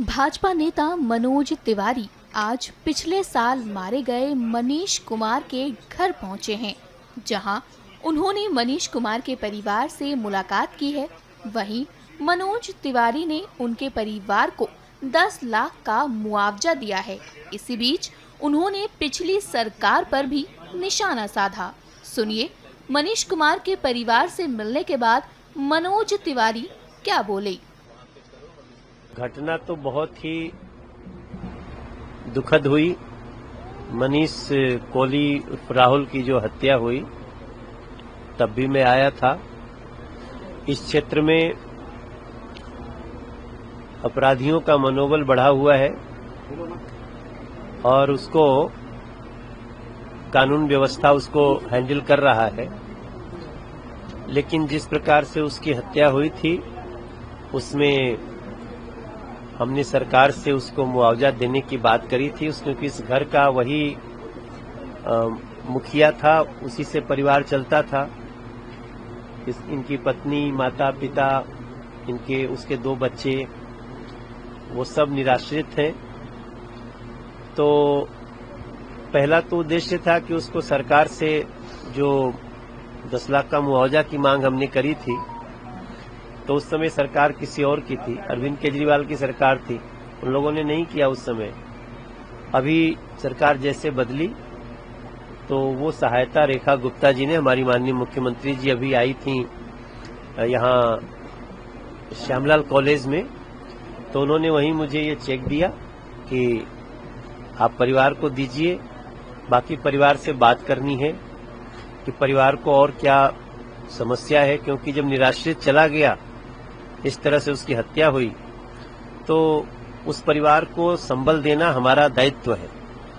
भाजपा नेता मनोज तिवारी आज पिछले साल मारे गए मनीष कुमार के घर पहुंचे हैं, जहां उन्होंने मनीष कुमार के परिवार से मुलाकात की है। वहीं मनोज तिवारी ने उनके परिवार को 10 लाख का मुआवजा दिया है। इसी बीच उन्होंने पिछली सरकार पर भी निशाना साधा। सुनिए मनीष कुमार के परिवार से मिलने के बाद मनोज तिवारी क्या बोले। घटना तो बहुत ही दुखद हुई। मनीष कोहली राहुल की जो हत्या हुई तब भी मैं आया था। इस क्षेत्र में अपराधियों का मनोबल बढ़ा हुआ है और उसको कानून व्यवस्था उसको हैंडल कर रहा है, लेकिन जिस प्रकार से उसकी हत्या हुई थी उसमें हमने सरकार से उसको मुआवजा देने की बात करी थी। क्योंकि इस घर का वही मुखिया था, उसी से परिवार चलता था। इनकी पत्नी, माता पिता, इनके उसके 2 बच्चे, वो सब निराश्रित हैं। तो पहला तो उद्देश्य था कि उसको सरकार से जो 10 लाख का मुआवजा की मांग हमने करी थी, तो उस समय सरकार किसी और की थी, अरविंद केजरीवाल की सरकार थी। उन लोगों ने नहीं किया उस समय। अभी सरकार जैसे बदली तो वो सहायता रेखा गुप्ता जी ने, हमारी माननीय मुख्यमंत्री जी अभी आई थी यहाँ श्यामलाल कॉलेज में, तो उन्होंने वहीं मुझे ये चेक दिया कि आप परिवार को दीजिए। बाकी परिवार से बात करनी है कि परिवार को और क्या समस्या है, क्योंकि जब निराश्रित चला गया, इस तरह से उसकी हत्या हुई, तो उस परिवार को संबल देना हमारा दायित्व है,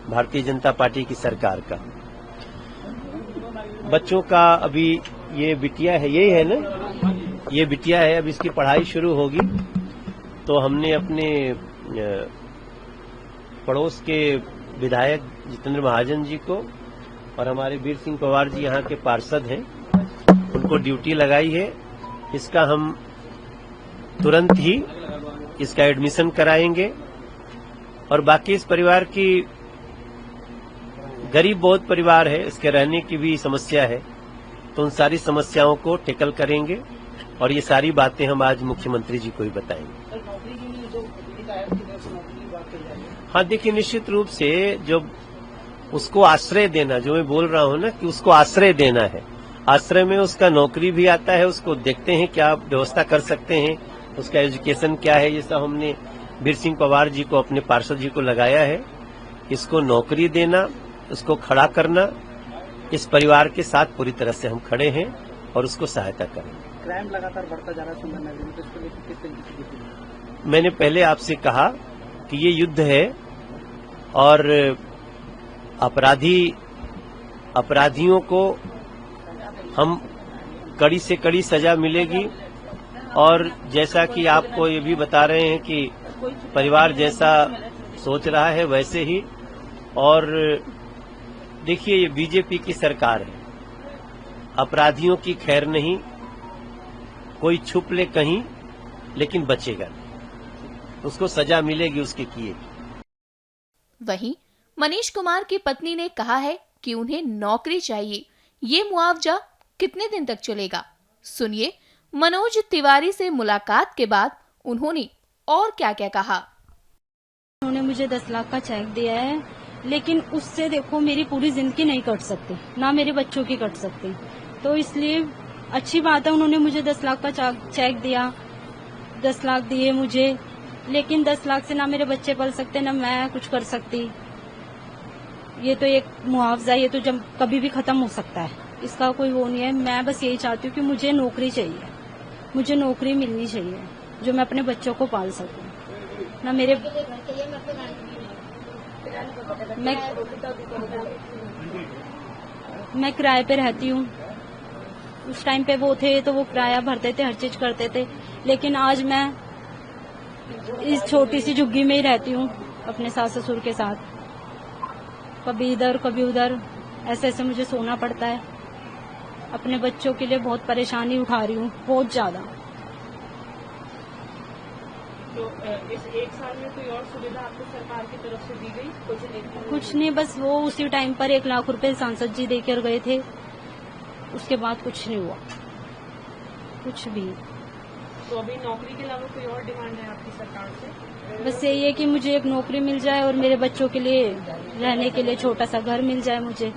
भारतीय जनता पार्टी की सरकार का। बच्चों का अभी ये बिटिया है, यही है ना, ये बिटिया है, अब इसकी पढ़ाई शुरू होगी। तो हमने अपने पड़ोस के विधायक जितेंद्र महाजन जी को और हमारे वीर सिंह पवार जी यहाँ के पार्षद हैं, उनको ड्यूटी लगाई है। इसका हम तुरंत ही इसका एडमिशन कराएंगे और बाकी इस परिवार की, गरीब बहुत परिवार है, इसके रहने की भी समस्या है, तो उन सारी समस्याओं को टैकल करेंगे और ये सारी बातें हम आज मुख्यमंत्री जी को ही बताएंगे। हाँ देखिए, निश्चित रूप से जो उसको आश्रय देना, जो मैं बोल रहा हूँ ना कि उसको आश्रय देना है, आश्रय में उसका नौकरी भी आता है, उसको देखते हैं क्या व्यवस्था कर सकते हैं, उसका एजुकेशन क्या है। ये सब हमने वीर सिंह पवार जी को, अपने पार्षद जी को लगाया है। इसको नौकरी देना, उसको खड़ा करना, इस परिवार के साथ पूरी तरह से हम खड़े हैं और उसको सहायता करें। क्राइम लगातार बढ़ता जा रहा है सुंदरनगर में, तो इसको लेकर किस तरीके की? मैंने पहले आपसे कहा कि ये युद्ध है और अपराधियों को हम कड़ी से कड़ी सजा मिलेगी। और जैसा कि आपको ये भी बता रहे हैं कि परिवार जैसा सोच रहा है वैसे ही। और देखिए, ये बीजेपी की सरकार है, अपराधियों की खैर नहीं, कोई छुप ले कहीं लेकिन बचेगा नहीं, उसको सजा मिलेगी उसके किए। वहीं मनीष कुमार की पत्नी ने कहा है कि उन्हें नौकरी चाहिए। ये मुआवजा कितने दिन तक चलेगा? सुनिए मनोज तिवारी से मुलाकात के बाद उन्होंने और क्या क्या कहा। उन्होंने मुझे 10 लाख का चेक दिया है, लेकिन उससे देखो मेरी पूरी जिंदगी नहीं कट सकती, ना मेरे बच्चों की कट सकती। तो इसलिए अच्छी बात है, उन्होंने मुझे 10 लाख का चेक दिया, 10 लाख दिए मुझे, लेकिन 10 लाख से ना मेरे बच्चे पल सकते, ना मैं कुछ कर सकती। ये तो एक मुआवजा, ये तो जब कभी भी खत्म हो सकता है, इसका कोई वो नहीं है। मैं बस यही चाहती हूँ कि मुझे नौकरी चाहिए, मुझे नौकरी मिलनी चाहिए जो मैं अपने बच्चों को पाल सकूं। ना मेरे मैं किराए पे रहती हूँ। उस टाइम पे वो थे तो वो किराया भरते थे, हर चीज करते थे, लेकिन आज मैं इस छोटी सी झुग्गी में ही रहती हूँ अपने सास ससुर के साथ। कभी इधर कभी उधर, ऐसे ऐसे मुझे सोना पड़ता है। अपने बच्चों के लिए बहुत परेशानी उठा रही हूँ, बहुत ज्यादा। तो इस एक साल में कोई और सुविधा आपको सरकार की तरफ से दी गई? कुछ नहीं, बस वो उसी टाइम पर 1 लाख रुपए सांसद जी देकर गए थे, उसके बाद कुछ नहीं हुआ, कुछ भी। तो अभी नौकरी के अलावा कोई और डिमांड है आपकी सरकार से? बस यही है कि मुझे एक नौकरी मिल जाए और मेरे बच्चों के लिए रहने के लिए छोटा सा घर मिल जाए मुझे।